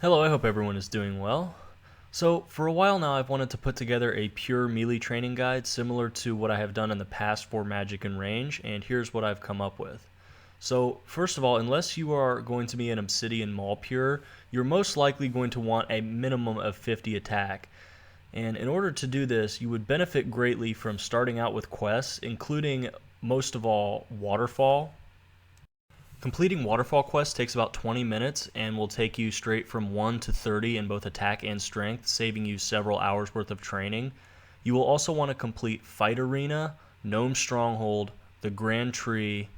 Hello, I hope everyone is doing well. So, for a while now, I've wanted to put together a pure melee training guide similar to what I have done in the past for Magic and Range, and here's what I've come up with. So, first of all, unless you are going to be an Obsidian Maul Pure, you're most likely going to want a minimum of 50 attack. And in order to do this, you would benefit greatly from starting out with quests, including most of all Waterfall. Completing Waterfall Quest takes about 20 minutes and will take you straight from 1 to 30 in both attack and strength, saving you several hours worth of training. You will also want to complete Fight Arena, Gnome Stronghold, the Grand Tree,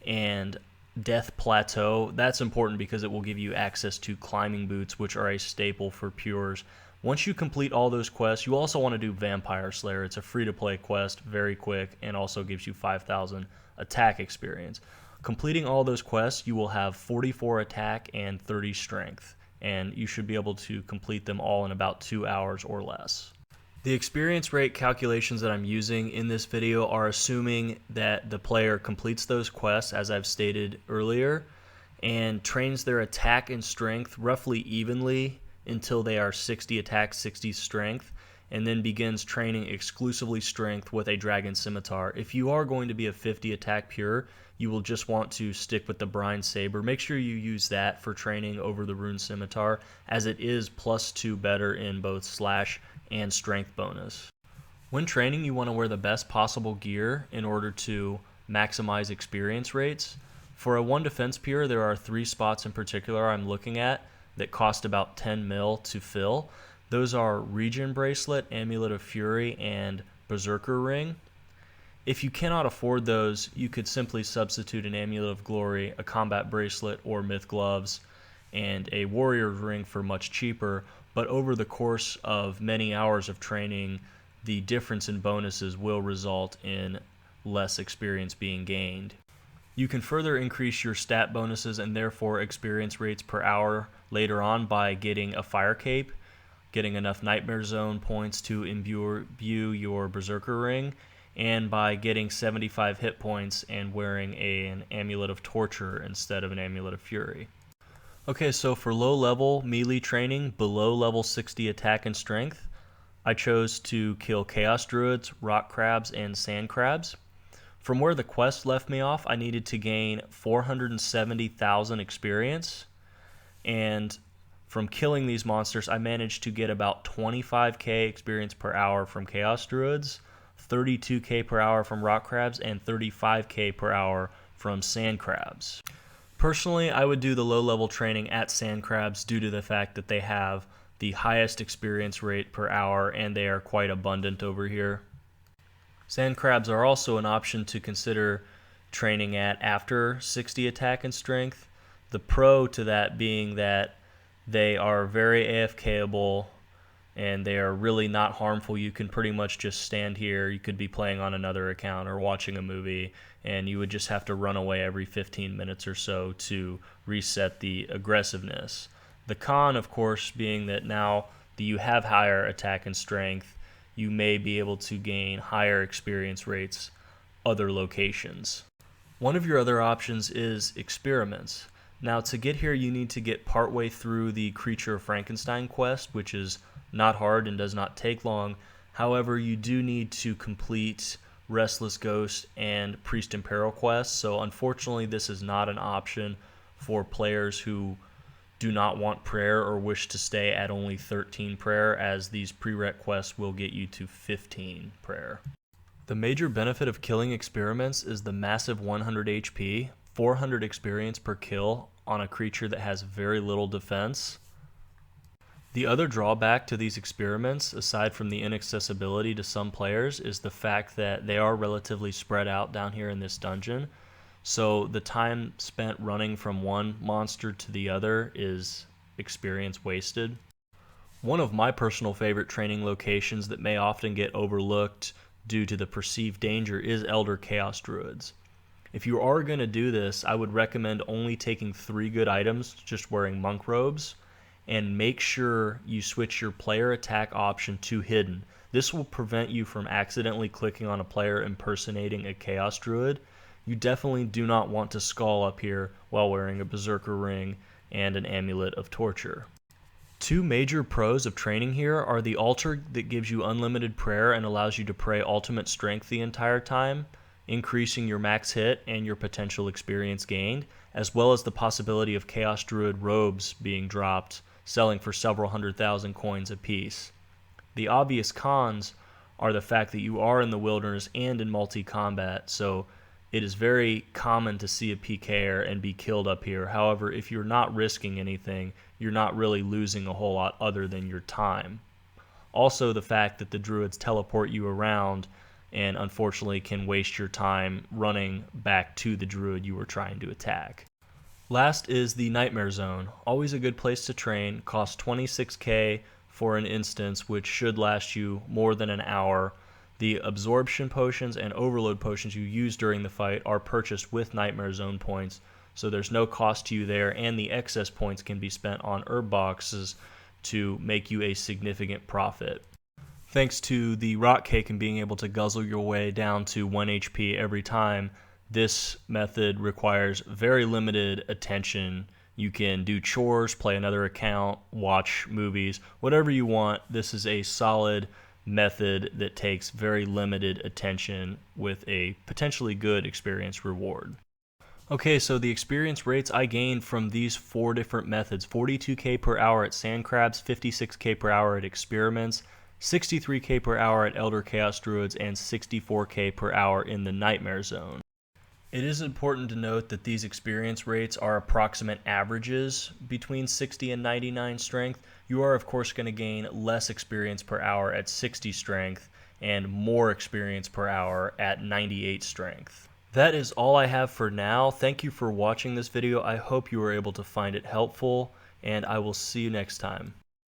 and Death Plateau. That's important because it will give you access to climbing boots, which are a staple for Pures. Once you complete all those quests, you also want to do Vampyre Slayer. It's a free-to-play quest, very quick, and also gives you 5,000 attack experience. Completing all those quests, you will have 44 attack and 30 strength, and you should be able to complete them all in about 2 hours or less. The experience rate calculations that I'm using in this video are assuming that the player completes those quests, as I've stated earlier, and trains their attack and strength roughly evenly until they are 60 attack, 60 strength, and then begins training exclusively strength with a Dragon Scimitar. If you are going to be a 50 attack pure, you will just want to stick with the Brine Saber. Make sure you use that for training over the Rune Scimitar, as it is +2 better in both slash and strength bonus. When training, you want to wear the best possible gear in order to maximize experience rates. For a 1 defense pure, there are 3 spots in particular I'm looking at that cost about 10 mil to fill. Those are Regen Bracelet, Amulet of Fury, and Berserker Ring. If you cannot afford those, you could simply substitute an Amulet of Glory, a Combat Bracelet, or Myth Gloves, and a Warrior's Ring for much cheaper, but over the course of many hours of training, the difference in bonuses will result in less experience being gained. You can further increase your stat bonuses and therefore experience rates per hour later on by getting a Fire Cape, getting enough Nightmare Zone points to imbue your Berserker Ring, and by getting 75 hit points and wearing an Amulet of Torture instead of an Amulet of Fury. Okay, so for low level melee training below level 60 attack and strength, I chose to kill Chaos Druids, Rock Crabs, and Sand Crabs. From where the quest left me off, I needed to gain 470,000 experience, and from killing these monsters, I managed to get about 25k experience per hour from Chaos Druids, 32k per hour from Rock Crabs, and 35k per hour from Sand Crabs. Personally, I would do the low-level training at Sand Crabs due to the fact that they have the highest experience rate per hour and they are quite abundant over here. Sand Crabs are also an option to consider training at after 60 attack and strength. The pro to that being that they are very AFKable and they are really not harmful. You can pretty much just stand here. You could be playing on another account or watching a movie, and you would just have to run away every 15 minutes or so to reset the aggressiveness. The con, of course, being that now that you have higher attack and strength, you may be able to gain higher experience rates other locations. One of your other options is experiments. Now, to get here, you need to get partway through the Creature of Frankenstein quest, which is not hard and does not take long. However, you do need to complete Restless Ghost and Priest in Peril quests, so unfortunately this is not an option for players who do not want prayer or wish to stay at only 13 prayer, as these prereq quests will get you to 15 prayer. The major benefit of killing experiments is the massive 100 HP, 400 experience per kill on a creature that has very little defense. The other drawback to these experiments, aside from the inaccessibility to some players, is the fact that they are relatively spread out down here in this dungeon. So the time spent running from one monster to the other is experience wasted. One of my personal favorite training locations that may often get overlooked due to the perceived danger is Elder Chaos Druids. If you are going to do this, I would recommend only taking 3 good items, just wearing monk robes, and make sure you switch your player attack option to hidden. This will prevent you from accidentally clicking on a player impersonating a Chaos Druid. You definitely do not want to skull up here while wearing a Berserker Ring and an Amulet of Torture. Two major pros of training here are the altar that gives you unlimited prayer and allows you to pray ultimate strength the entire time, increasing your max hit and your potential experience gained, as well as the possibility of Chaos Druid robes being dropped, selling for several 100,000 coins apiece. The obvious cons are the fact that you are in the wilderness and in multi-combat, so it is very common to see a PKer and be killed up here. However, if you're not risking anything, you're not really losing a whole lot other than your time. Also, the fact that the druids teleport you around and unfortunately can waste your time running back to the druid you were trying to attack. Last is the Nightmare Zone. Always a good place to train, costs 26k for an instance, which should last you more than an hour. The absorption potions and overload potions you use during the fight are purchased with Nightmare Zone points, so there's no cost to you there, and the excess points can be spent on herb boxes to make you a significant profit. Thanks to the rock cake and being able to guzzle your way down to 1 HP every time, this method requires very limited attention. You can do chores, play another account, watch movies, whatever you want. This is a solid method that takes very limited attention with a potentially good experience reward. Okay, so the experience rates I gained from these 4 different methods: 42k per hour at Sand Crabs, 56k per hour at Experiments, 63k per hour at Elder Chaos Druids, and 64k per hour in the Nightmare Zone. It is important to note that these experience rates are approximate averages between 60 and 99 strength. You are of course going to gain less experience per hour at 60 strength and more experience per hour at 98 strength. That is all I have for now. Thank you for watching this video. I hope you were able to find it helpful, and I will see you next time.